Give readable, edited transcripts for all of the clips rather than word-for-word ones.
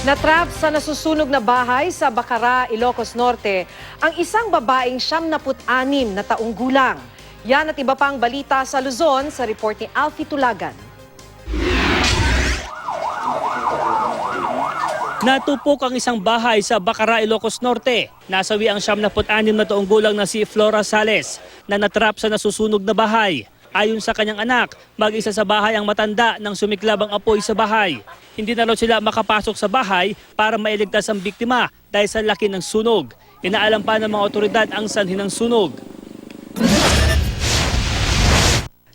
Natrap sa nasusunog na bahay sa Bacara, Ilocos Norte ang isang babaeng 76 na taong gulang. Yan at iba pang balita sa Luzon sa report ni Alfie Tulagan. Natupok ang isang bahay sa Bacara, Ilocos Norte. Nasawi ang 76 na taong gulang na si Flora Sales na natrap sa nasusunog na bahay. Ayon sa kanyang anak, mag-isa sa bahay ang matanda nang sumiklab ang apoy sa bahay. Hindi na raw sila makapasok sa bahay para mailigtas ang biktima dahil sa laki ng sunog. Inaalam pa ng mga otoridad ang sanhi ng sunog.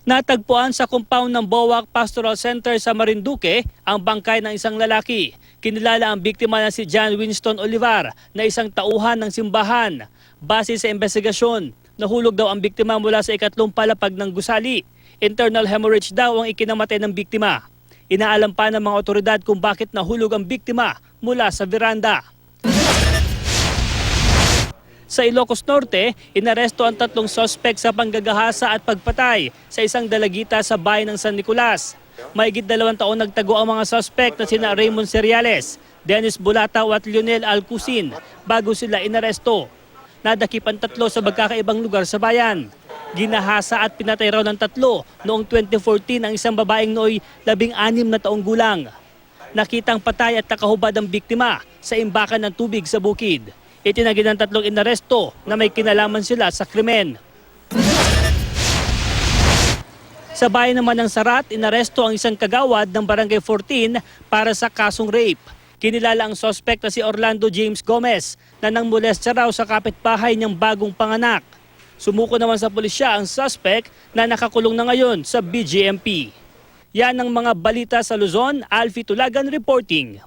Natagpuan sa compound ng Bowac Pastoral Center sa Marinduque ang bangkay ng isang lalaki. Kinilala ang biktima na si John Winston Olivar na isang tauhan ng simbahan. Base sa investigasyon, nahulog daw ang biktima mula sa ikatlong palapag ng gusali. Internal hemorrhage daw ang ikinamatay ng biktima. Inaalam pa ng mga otoridad kung bakit nahulog ang biktima mula sa veranda. Sa Ilocos Norte, inaresto ang 3 sospek sa panggagahasa at pagpatay sa isang dalagita sa bayan ng San Nicolas. Mahigit 2 taon nagtago ang mga sospek na sina Raymond Seriales, Dennis Bulatao at Lionel Alcusin bago sila inaresto. Nadakip ang 3 sa magkakaibang lugar sa bayan. Ginahasa at pinatay raw ng 3 noong 2014 ang isang babaeng nooy 16 na taong gulang. Nakitang patay at nakahubad ang biktima sa imbakan ng tubig sa bukid. Itinagin ng 3 inaresto na may kinalaman sila sa krimen. Sa bayan naman ng Sarat, inaresto ang isang kagawad ng Barangay 14 para sa kasong rape. Kinilala ang sospek na si Orlando James Gomez na nangmolesta raw sa kapitbahay niyang bagong panganak. Sumuko naman sa pulisya ang suspect na nakakulong na ngayon sa BGMP. Yan ang mga balita sa Luzon. Alfie Tulagan reporting.